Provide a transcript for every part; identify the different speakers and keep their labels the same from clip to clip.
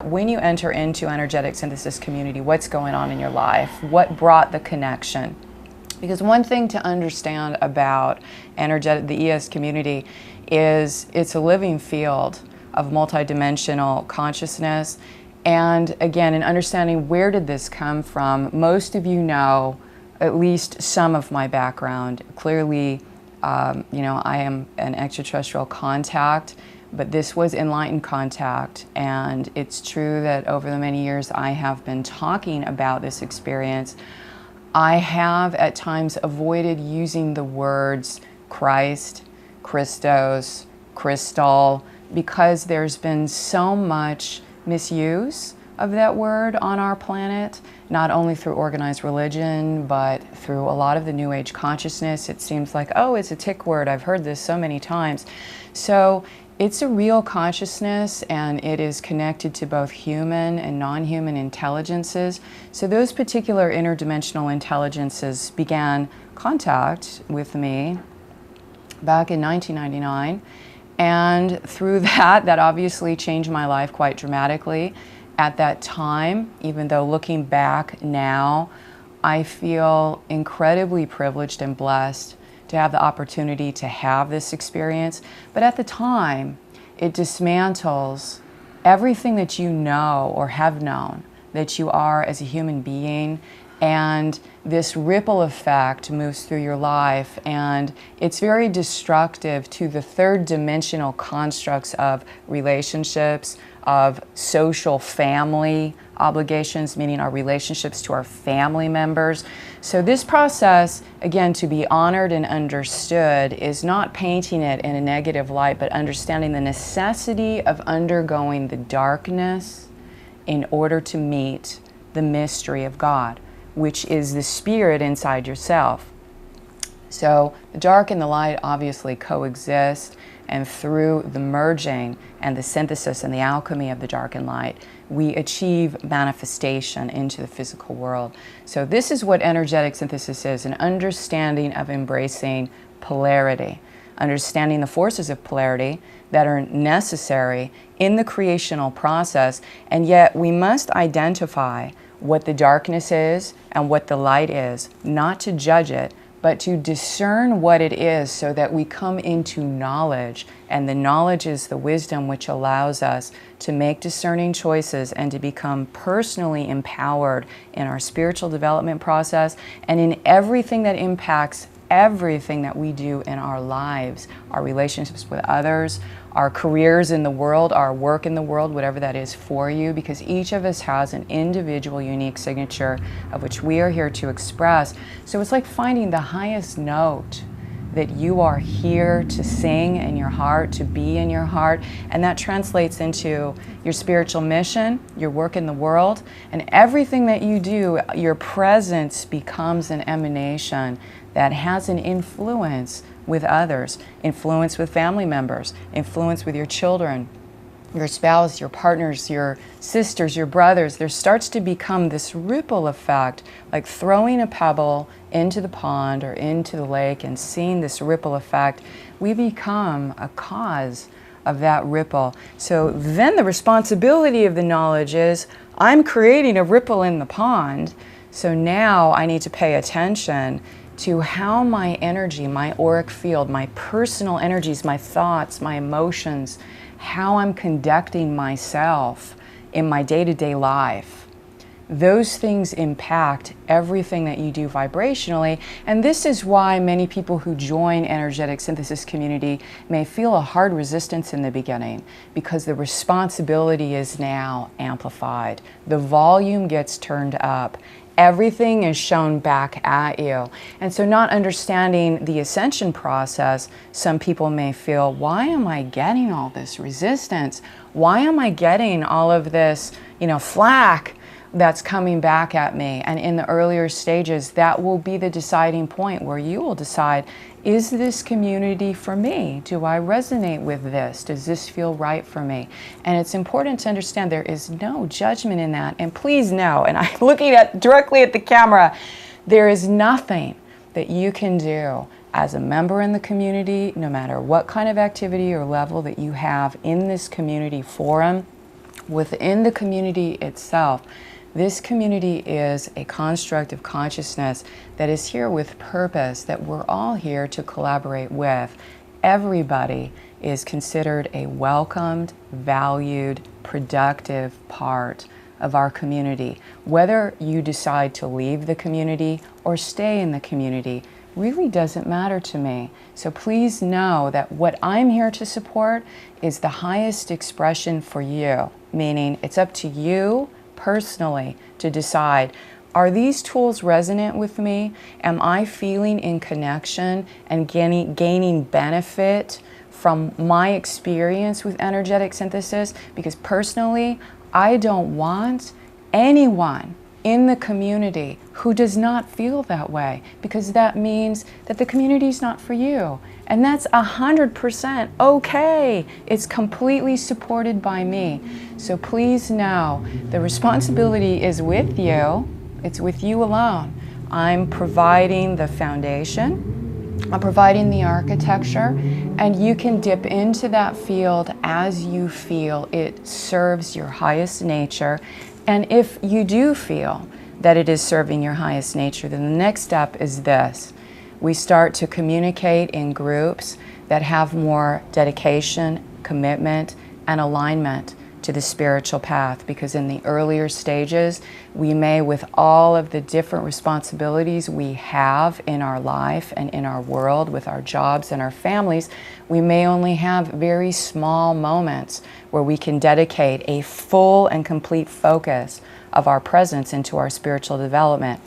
Speaker 1: When you enter into energetic synthesis community, what's going on in your life? What brought the connection? Because one thing to understand about the ES community is it's a living field of multidimensional consciousness. And again, in understanding where did this come from, most of you know at least some of my background. Clearly, I am an extraterrestrial contact, but this was enlightened contact. And it's true that over the many years I have been talking about this experience. I have at times avoided using the words Christ, Christos, crystal, because there's been so much misuse of that word on our planet, not only through organized religion, but through a lot of the New Age consciousness. It seems like, oh, it's a tick word. I've heard this so many times. So it's a real consciousness, and it is connected to both human and non-human intelligences. So those particular interdimensional intelligences began contact with me back in 1999. And through that obviously changed my life quite dramatically. At that time, even though looking back now, I feel incredibly privileged and blessed to have the opportunity to have this experience. But at the time, it dismantles everything that you know or have known that you are as a human being. And this ripple effect moves through your life, and it's very destructive to the third dimensional constructs of relationships, of social family obligations, meaning our relationships to our family members. So this process, again, to be honored and understood, is not painting it in a negative light, but understanding the necessity of undergoing the darkness in order to meet the mystery of God, which is the spirit inside yourself. So the dark and the light obviously coexist, and through the merging and the synthesis and the alchemy of the dark and light, we achieve manifestation into the physical world. So this is what energetic synthesis is, an understanding of embracing polarity, understanding the forces of polarity that are necessary in the creational process, and yet we must identify what the darkness is and what the light is, not to judge it, but to discern what it is so that we come into knowledge. And the knowledge is the wisdom which allows us to make discerning choices and to become personally empowered in our spiritual development process and in everything that impacts everything that we do in our lives, our relationships with others, our careers in the world, our work in the world, whatever that is for you, because each of us has an individual, unique signature of which we are here to express. So it's like finding the highest note that you are here to sing in your heart, to be in your heart, and that translates into your spiritual mission, your work in the world, and everything that you do, your presence becomes an emanation that has an influence with others, influence with family members, influence with your children, your spouse, your partners, your sisters, your brothers. There starts to become this ripple effect, like throwing a pebble into the pond or into the lake and seeing this ripple effect. We become a cause of that ripple. So then the responsibility of the knowledge is, I'm creating a ripple in the pond, so now I need to pay attention to how my energy, my auric field, my personal energies, my thoughts, my emotions, how I'm conducting myself in my day-to-day life. Those things impact everything that you do vibrationally, and this is why many people who join energetic synthesis community may feel a hard resistance in the beginning, because the responsibility is now amplified. The volume gets turned up. Everything is shown back at you. And so not understanding the ascension process, some people may feel, why am I getting all this resistance? Why am I getting all of this, flack that's coming back at me? And in the earlier stages, that will be the deciding point where you will decide, is this community for me? Do I resonate with this? Does this feel right for me? And it's important to understand there is no judgment in that. And please know, and I'm looking directly at the camera, there is nothing that you can do as a member in the community, no matter what kind of activity or level that you have in this community forum, within the community itself. This community is a construct of consciousness that is here with purpose, that we're all here to collaborate with. Everybody is considered a welcomed, valued, productive part of our community. Whether you decide to leave the community or stay in the community really doesn't matter to me. So please know that what I'm here to support is the highest expression for you, meaning it's up to you personally to decide, are these tools resonant with me? Am I feeling in connection and gaining benefit from my experience with energetic synthesis? Because personally, I don't want anyone in the community who does not feel that way, because that means that the community is not for you. And that's 100% okay. It's completely supported by me. So please know the responsibility is with you. It's with you alone. I'm providing the foundation, I'm providing the architecture, and you can dip into that field as you feel it serves your highest nature. And if you do feel that it is serving your highest nature, then the next step is this. We start to communicate in groups that have more dedication, commitment, and alignment to the spiritual path, because in the earlier stages, we may, with all of the different responsibilities we have in our life and in our world, with our jobs and our families, we may only have very small moments where we can dedicate a full and complete focus of our presence into our spiritual development.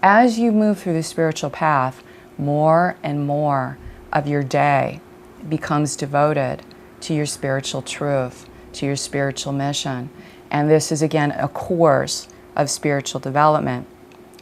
Speaker 1: As you move through the spiritual path, more and more of your day becomes devoted to your spiritual truth, to your spiritual mission. And this is, again, a course of spiritual development.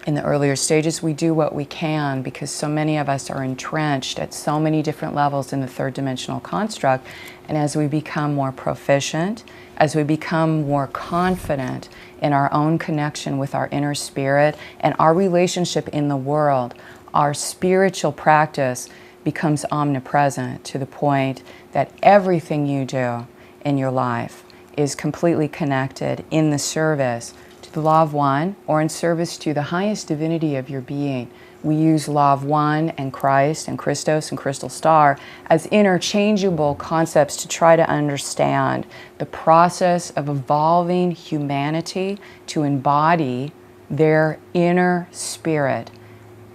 Speaker 1: In the earlier stages, we do what we can because so many of us are entrenched at so many different levels in the third dimensional construct. And as we become more proficient, as we become more confident in our own connection with our inner spirit and our relationship in the world, our spiritual practice becomes omnipresent to the point that everything you do in your life is completely connected in the service to the Law of One, or in service to the highest divinity of your being. We use Law of One and Christ and Christos and Crystal Star as interchangeable concepts to try to understand the process of evolving humanity to embody their inner spirit.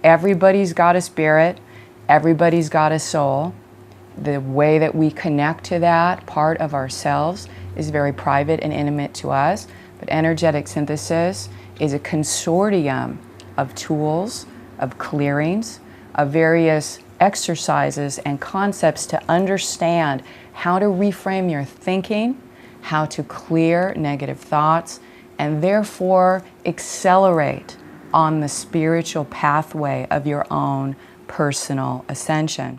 Speaker 1: Everybody's got a spirit, everybody's got a soul. The way that we connect to that part of ourselves is very private and intimate to us, but energetic synthesis is a consortium of tools, of clearings, of various exercises and concepts to understand how to reframe your thinking, how to clear negative thoughts, and therefore accelerate on the spiritual pathway of your own personal ascension.